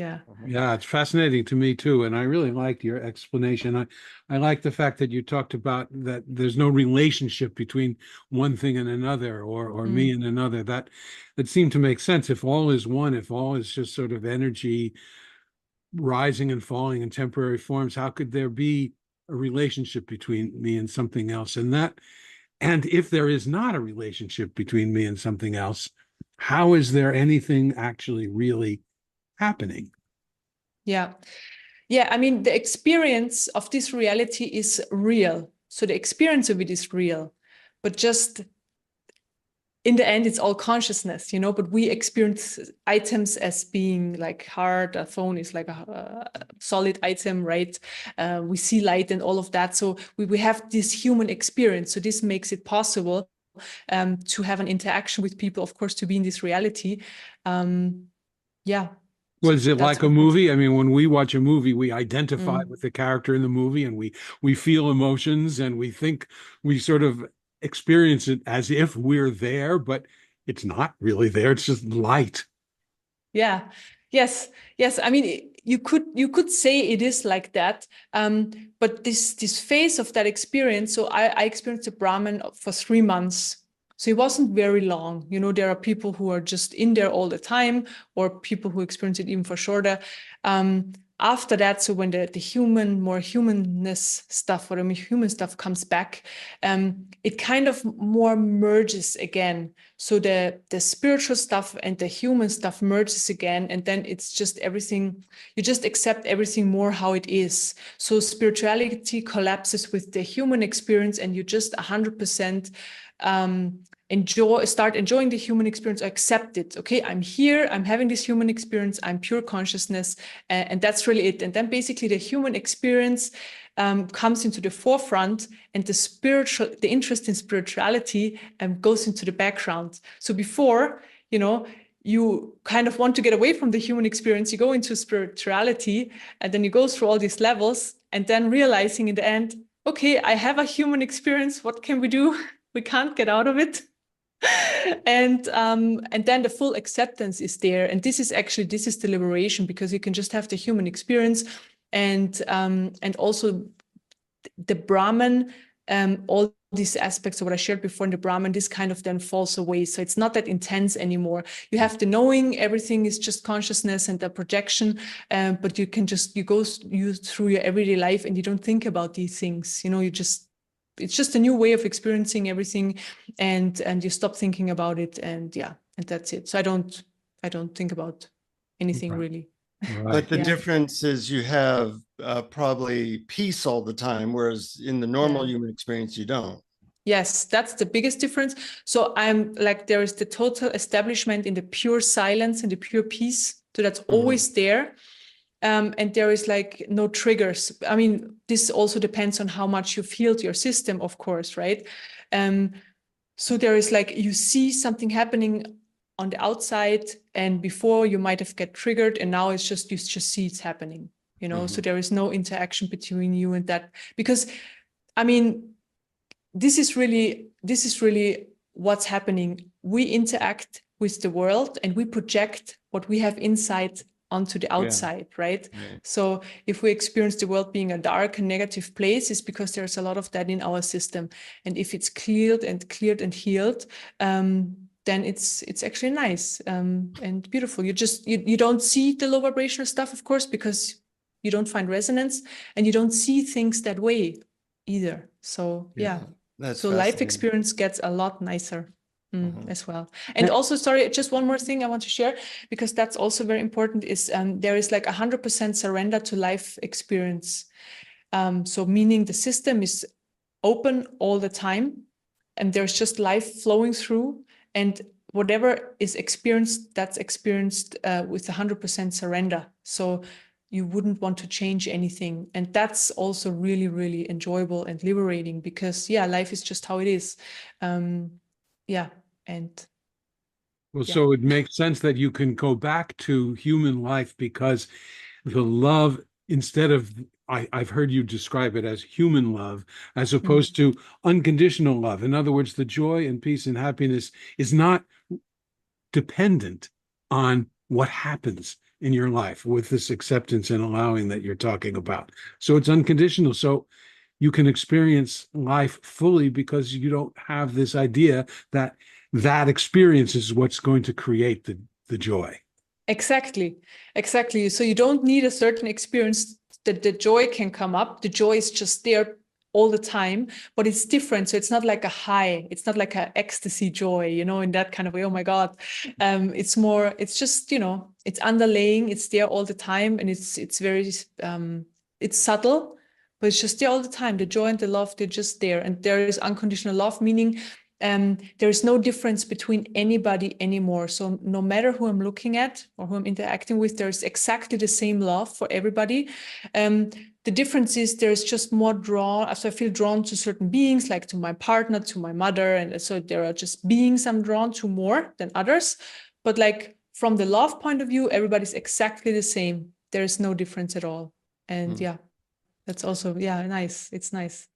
Yeah. Yeah, it's fascinating to me too. And I really liked your explanation. I like the fact that you talked about that there's no relationship between one thing and another, or me and another. That seemed to make sense. If all is one, if all is just sort of energy rising and falling in temporary forms, how could there be a relationship between me and something else? And if there is not a relationship between me and something else, how is there anything actually really happening? Yeah. Yeah. I mean, the experience of this reality is real. So the experience of it is real, but just in the end, it's all consciousness, but we experience items as being like hard. A phone is like a solid item, right? We see light and all of that. So we have this human experience. So this makes it possible to have an interaction with people, of course, to be in this reality. Yeah. Was it like a movie? I mean, when we watch a movie, we identify Mm. with the character in the movie, and we feel emotions, and we think we sort of experience it as if we're there, but it's not really there. It's just light. Yeah. Yes. Yes. I mean, you could say it is like that. But this phase of that experience. So I experienced a Brahman for 3 months. So it wasn't very long. There are people who are just in there all the time, or people who experience it even for shorter. After that, so when the more humanness stuff, or the human stuff comes back, it kind of more merges again. So the spiritual stuff and the human stuff merges again, and then it's just everything. You just accept everything more how it is. So spirituality collapses with the human experience, and you just 100% start enjoying the human experience, accept it. Okay, I'm here, I'm having this human experience, I'm pure consciousness, and that's really it. And then basically the human experience comes into the forefront, and the interest in spirituality goes into the background. So before, you kind of want to get away from the human experience, you go into spirituality, and then you go through all these levels, and then realizing in the end, okay, I have a human experience, what can we do? We can't get out of it. And then the full acceptance is there, and this is the liberation, because you can just have the human experience, and also the Brahman, all these aspects of what I shared before in the Brahman, this kind of then falls away. So it's not that intense anymore. You have the knowing, everything is just consciousness and the projection, but you go through your everyday life, and you don't think about these things. It's just a new way of experiencing everything, and you stop thinking about it, and that's it. So I don't think about anything really. Right. But the difference is you have probably peace all the time, whereas in the normal human experience, you don't. Yes, that's the biggest difference. So I'm like, there is the total establishment in the pure silence and the pure peace. So that's always there. And there is like no triggers. I mean, this also depends on how much you've healed your system, of course, right? So there is like, you see something happening on the outside, and before you might have get triggered, and now it's just, you just see it's happening, So there is no interaction between you and that, because I mean, this is really what's happening. We interact with the world, and we project what we have inside onto the outside, right? So if we experience the world being a dark and negative place, it's because there's a lot of that in our system. And if it's cleared and healed, then it's actually nice and beautiful. You don't see the low vibrational stuff, of course, because you don't find resonance, and you don't see things that way either. So so life experience gets a lot nicer. As well. And also, sorry, just one more thing I want to share, because that's also very important, is there is like 100% surrender to life experience. So meaning the system is open all the time, and there's just life flowing through, and whatever is experienced, that's experienced with 100% surrender. So you wouldn't want to change anything. And that's also really, really enjoyable and liberating, because life is just how it is. So it makes sense that you can go back to human life, because the love, instead of, I've heard you describe it as human love, as opposed to unconditional love. In other words, the joy and peace and happiness is not dependent on what happens in your life with this acceptance and allowing that you're talking about. So it's unconditional. So you can experience life fully because you don't have this idea that that experience is what's going to create the joy. Exactly. So you don't need a certain experience that the joy can come up. The joy is just there all the time, but it's different. So it's not like a high. It's not like an ecstasy joy, in that kind of way. Oh my God. It's more, it's just, it's underlaying. It's there all the time. And it's very, it's subtle, but it's just there all the time. The joy and the love, they're just there. And there is unconditional love, meaning there is no difference between anybody anymore. So no matter who I'm looking at or who I'm interacting with, there's exactly the same love for everybody. The difference is there's just more drawn. So I feel drawn to certain beings, like to my partner, to my mother. And so there are just beings I'm drawn to more than others. But like from the love point of view, everybody's exactly the same. There is no difference at all. And yeah, that's also, nice. It's nice.